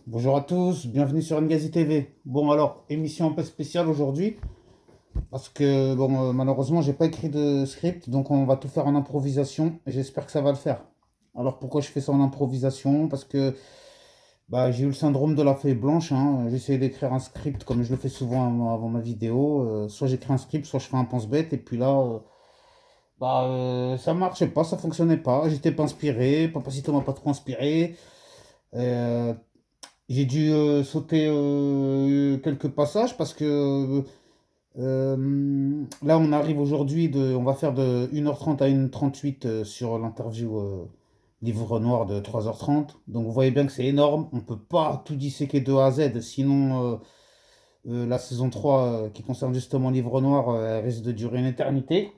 Bonjour à tous, bienvenue sur Ngazi TV. Bon alors, émission un peu spéciale aujourd'hui, parce que bon, malheureusement, j'ai pas écrit de script, donc on va tout faire en improvisation, et j'espère que ça va le faire. Alors pourquoi je fais ça en improvisation? Parce que j'ai eu le syndrome de la feuille blanche, hein. J'ai essayé d'écrire un script comme je le fais souvent avant ma vidéo. Soit j'écris un script, soit je fais un pense-bête, et puis là, ça marchait pas, ça fonctionnait pas, j'étais pas inspiré, Papacito m'a pas trop inspiré. Euh, J'ai dû sauter quelques passages parce que là, on arrive aujourd'hui on va faire de 1h30 à 1h38 sur l'interview Livre Noir de 3h30. Donc, vous voyez bien que c'est énorme. On ne peut pas tout disséquer de A à Z. Sinon, la saison 3 qui concerne justement Livre Noir, elle risque de durer une éternité.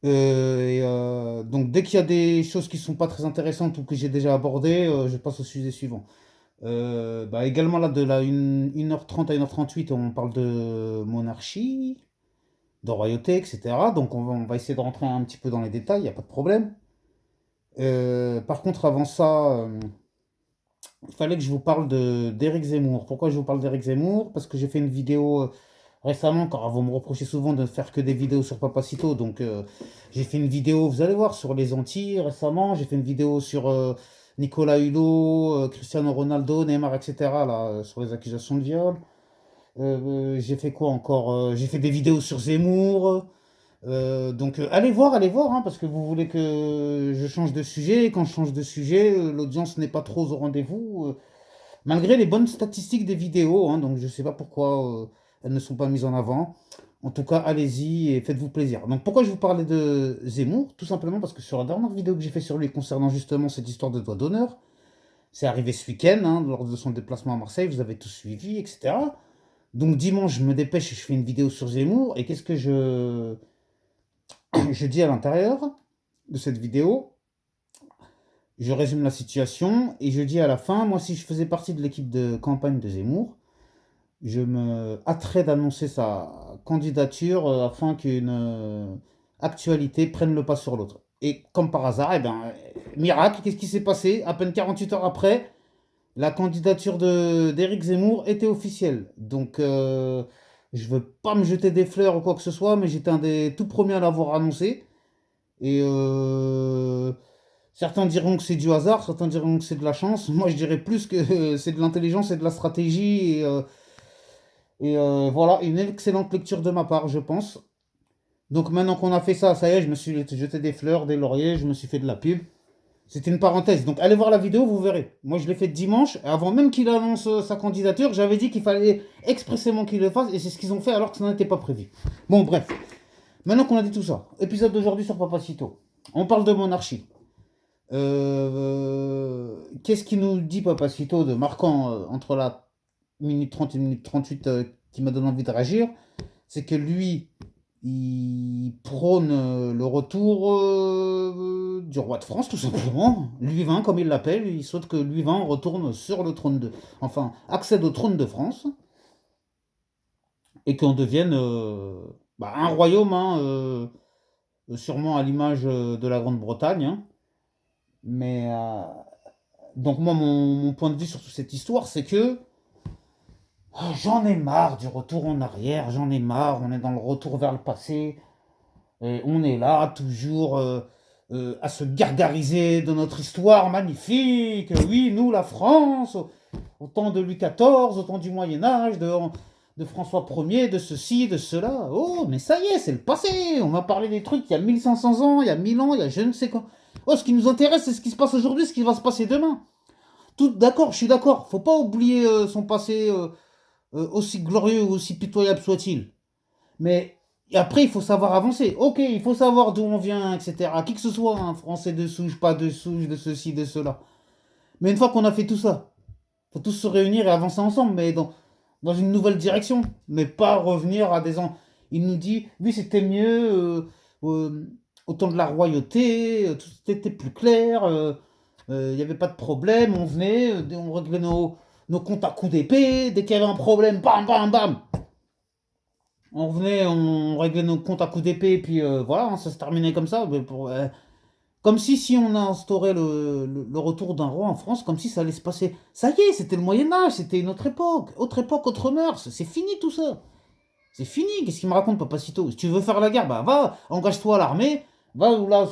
Donc, dès qu'il y a des choses qui sont pas très intéressantes ou que j'ai déjà abordées, je passe au sujet suivant. Également, là, de la 1h30 à 1h38, on parle de monarchie, de royauté, etc. Donc, on va essayer de rentrer un petit peu dans les détails, il n'y a pas de problème. Par contre, avant ça, il fallait que je vous parle d'Éric Zemmour. Pourquoi je vous parle d'Éric Zemmour? Parce que j'ai fait une vidéo récemment, car vous me reprochez souvent de ne faire que des vidéos sur Papacito. Donc, j'ai fait une vidéo, vous allez voir, sur les Antilles récemment. J'ai fait une vidéo sur Nicolas Hulot, Cristiano Ronaldo, Neymar, etc. Là, sur les accusations de viol. J'ai fait quoi encore? J'ai fait des vidéos sur Zemmour. Allez voir, hein, parce que vous voulez que je change de sujet. Et quand je change de sujet, l'audience n'est pas trop au rendez-vous. Malgré les bonnes statistiques des vidéos, hein, donc je ne sais pas pourquoi elles ne sont pas mises en avant. En tout cas, allez-y et faites-vous plaisir. Donc pourquoi je vous parlais de Zemmour? Tout simplement parce que sur la dernière vidéo que j'ai fait sur lui concernant justement cette histoire de doigt d'honneur, c'est arrivé ce week-end, hein, lors de son déplacement à Marseille, vous avez tous suivi, etc. Donc dimanche, je me dépêche et je fais une vidéo sur Zemmour. Et qu'est-ce que je dis à l'intérieur de cette vidéo? Je résume la situation et je dis à la fin, moi si je faisais partie de l'équipe de campagne de Zemmour, je me hâterais d'annoncer sa candidature afin qu'une actualité prenne le pas sur l'autre. Et comme par hasard, miracle, qu'est-ce qui s'est passé? À peine 48 heures après, la candidature d'Éric Zemmour était officielle. Donc, je veux pas me jeter des fleurs ou quoi que ce soit, mais j'étais un des tout premiers à l'avoir annoncé. Et certains diront que c'est du hasard, certains diront que c'est de la chance. Moi, je dirais plus que c'est de l'intelligence et de la stratégie. Et voilà, une excellente lecture de ma part, je pense. Donc maintenant qu'on a fait ça, ça y est, je me suis jeté des fleurs, des lauriers, je me suis fait de la pub. C'était une parenthèse. Donc allez voir la vidéo, vous verrez. Moi, je l'ai fait dimanche. Avant même qu'il annonce sa candidature, j'avais dit qu'il fallait expressément qu'il le fasse. Et c'est ce qu'ils ont fait alors que ça n'était pas prévu. Bon, bref. Maintenant qu'on a dit tout ça, épisode d'aujourd'hui sur Papacito. On parle de monarchie. Qu'est-ce qui nous dit Papacito de marquant entre la minute 30 et minute 38 qui m'a donné envie de réagir? C'est que lui, il prône le retour du roi de France, tout simplement. Louis XX, comme il l'appelle, il souhaite que Louis XX retourne sur le trône de... Enfin, accède au trône de France et qu'on devienne un royaume, hein, sûrement à l'image de la Grande-Bretagne, hein. Mais donc moi, mon point de vue sur toute cette histoire, c'est que j'en ai marre du retour en arrière, j'en ai marre, on est dans le retour vers le passé. Et on est là, toujours à se gargariser de notre histoire magnifique. Oui, nous, la France, au temps de Louis XIV, au temps du Moyen-Âge, de François Ier, de ceci, de cela. Oh, mais ça y est, c'est le passé. On va parler des trucs il y a 1500 ans, il y a 1000 ans, il y a je ne sais quoi. Oh, ce qui nous intéresse, c'est ce qui se passe aujourd'hui, ce qui va se passer demain. Tout d'accord, je suis d'accord. Faut pas oublier son passé, aussi glorieux ou aussi pitoyable soit-il. Mais après, il faut savoir avancer. Ok, il faut savoir d'où on vient, etc. Qui que ce soit, un Français de souche, pas de souche, de ceci, de cela. Mais une fois qu'on a fait tout ça, faut tous se réunir et avancer ensemble, mais dans une nouvelle direction. Mais pas revenir à des ans. Il nous dit, oui, c'était mieux au temps de la royauté, tout était plus clair, il n'y avait pas de problème, on venait, on réglait nos comptes à coups d'épée, dès qu'il y avait un problème, bam, bam, bam, on réglait nos comptes à coups d'épée, et puis voilà, hein, ça se terminait comme ça. Mais Comme si on a instauré le retour d'un roi en France, comme si ça allait se passer. Ça y est, c'était le Moyen-Âge, c'était une autre époque, autre mœurs. C'est fini tout ça. C'est fini. Qu'est-ce qu'il me raconte, Papacito? Si tu veux faire la guerre, bah va, engage-toi à l'armée. Va là,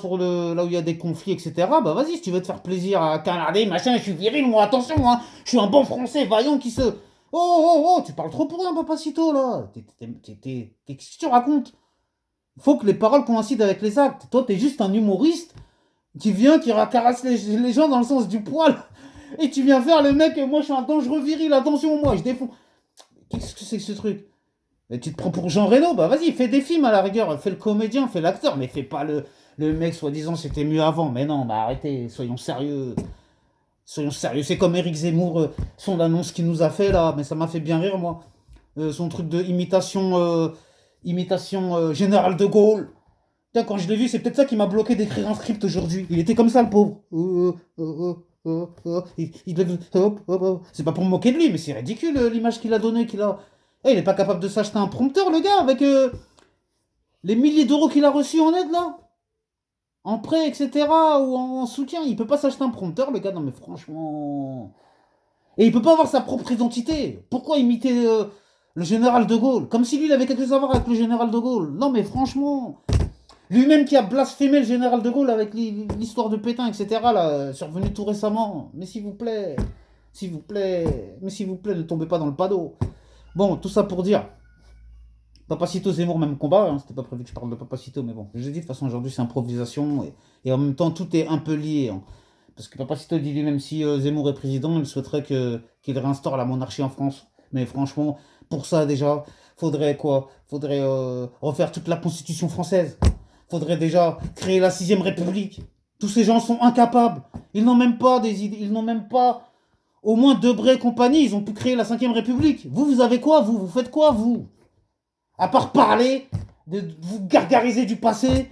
là où il y a des conflits, etc. Bah vas-y, si tu veux te faire plaisir à canarder, machin, je suis viril, moi, attention, moi, je suis un bon Français vaillant qui se. Oh, tu parles trop pour rien, Papacito, là. Qu'est-ce que tu racontes? Faut que les paroles coïncident avec les actes. Toi, t'es juste un humoriste qui vient, qui caresse les gens dans le sens du poil. Et tu viens faire le mec, moi je suis un dangereux viril, attention, moi je défonce. Qu'est-ce que c'est que ce truc? Et tu te prends pour Jean Reno, bah vas-y, fais des films à la rigueur, fais le comédien, fais l'acteur, mais fais pas le mec soi-disant c'était mieux avant. Mais non, bah arrêtez, soyons sérieux. Soyons sérieux, c'est comme Eric Zemmour, son annonce qu'il nous a fait là, mais ça m'a fait bien rire moi. Son truc de imitation général de Gaulle. Putain, quand je l'ai vu, c'est peut-être ça qui m'a bloqué d'écrire un script aujourd'hui. Il était comme ça, le pauvre. C'est pas pour me moquer de lui, mais c'est ridicule l'image qu'il a donnée, qu'il a. Eh, il est pas capable de s'acheter un prompteur, le gars, avec les milliers d'euros qu'il a reçus en aide, là. En prêt, etc. Ou en soutien. Il peut pas s'acheter un prompteur, le gars. Non, mais franchement. Et il peut pas avoir sa propre identité. Pourquoi imiter le général de Gaulle? Comme si lui, il avait quelque chose à voir avec le général de Gaulle. Non, mais franchement. Lui-même qui a blasphémé le général de Gaulle avec l'histoire de Pétain, etc., là, survenu tout récemment. Mais s'il vous plaît, ne tombez pas dans le panneau. Bon, tout ça pour dire, Papacito Zemmour, même combat, hein, c'était pas prévu que je parle de Papacito, mais bon, je l'ai dit, de toute façon, aujourd'hui, c'est improvisation, et en même temps, tout est un peu lié. Hein. Parce que Papacito dit lui-même, si Zemmour est président, il souhaiterait qu'il réinstaure la monarchie en France. Mais franchement, pour ça, déjà, faudrait quoi? Faudrait refaire toute la constitution française. Faudrait déjà créer la sixième République. Tous ces gens sont incapables. Ils n'ont même pas des idées, ils n'ont même pas au moins Debré et compagnie, ils ont pu créer la cinquième République. Vous avez quoi, vous? Vous faites quoi, vous? À part parler, de vous gargariser du passé.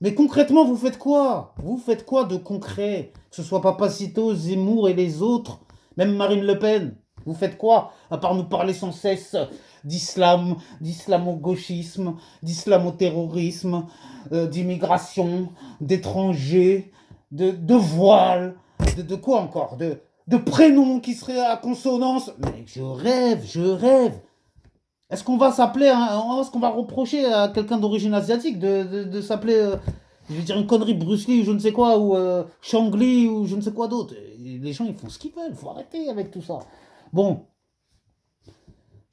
Mais concrètement, vous faites quoi? Vous faites quoi de concret? Que ce soit Papacito, Zemmour et les autres, même Marine Le Pen. Vous faites quoi? À part nous parler sans cesse d'islam, d'islamo-gauchisme, d'islamo-terrorisme, d'immigration, d'étrangers, de voile, de quoi encore? De prénoms qui seraient à consonance. Mais je rêve. Est-ce qu'on va s'appeler, est-ce qu'on va reprocher à quelqu'un d'origine asiatique de s'appeler, je vais dire une connerie, Bruce Lee ou je ne sais quoi, ou Shangli ou je ne sais quoi d'autre? Les gens ils font ce qu'ils veulent, faut arrêter avec tout ça. Bon,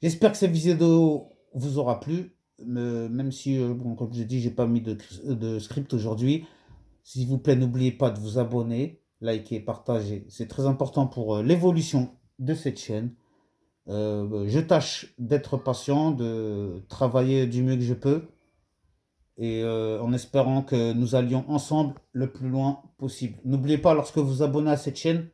j'espère que cette vidéo vous aura plu, même si, bon, comme je dis, j'ai pas mis de script aujourd'hui. S'il vous plaît, n'oubliez pas de vous abonner, liker, partager. C'est très important pour l'évolution de cette chaîne. Je tâche d'être patient, de travailler du mieux que je peux, et en espérant que nous allions ensemble le plus loin possible. N'oubliez pas, lorsque vous abonnez à cette chaîne,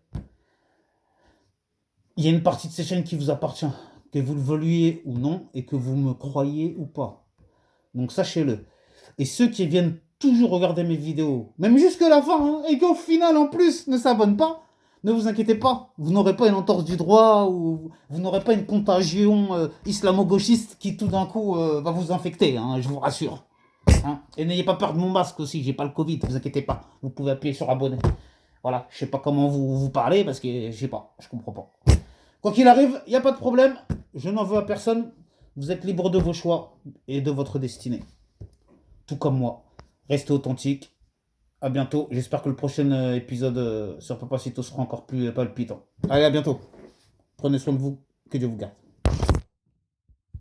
il y a une partie de cette chaîne qui vous appartient, que vous le vouliez ou non, et que vous me croyez ou pas. Donc sachez-le. Et ceux qui viennent toujours regarder mes vidéos, même jusqu'à la fin, hein, et qu'au final en plus ne s'abonnent pas, ne vous inquiétez pas, vous n'aurez pas une entorse du droit ou vous n'aurez pas une contagion islamo-gauchiste qui tout d'un coup va vous infecter, hein, je vous rassure. Hein. Et n'ayez pas peur de mon masque aussi, j'ai pas le Covid, ne vous inquiétez pas. Vous pouvez appuyer sur abonner. Voilà, je sais pas comment vous parlez parce que je sais pas, je comprends pas. Quoi qu'il arrive, il n'y a pas de problème, je n'en veux à personne. Vous êtes libre de vos choix et de votre destinée. Tout comme moi. Restez authentique. À bientôt. J'espère que le prochain épisode sur Papacito sera encore plus palpitant. Allez, à bientôt. Prenez soin de vous. Que Dieu vous garde.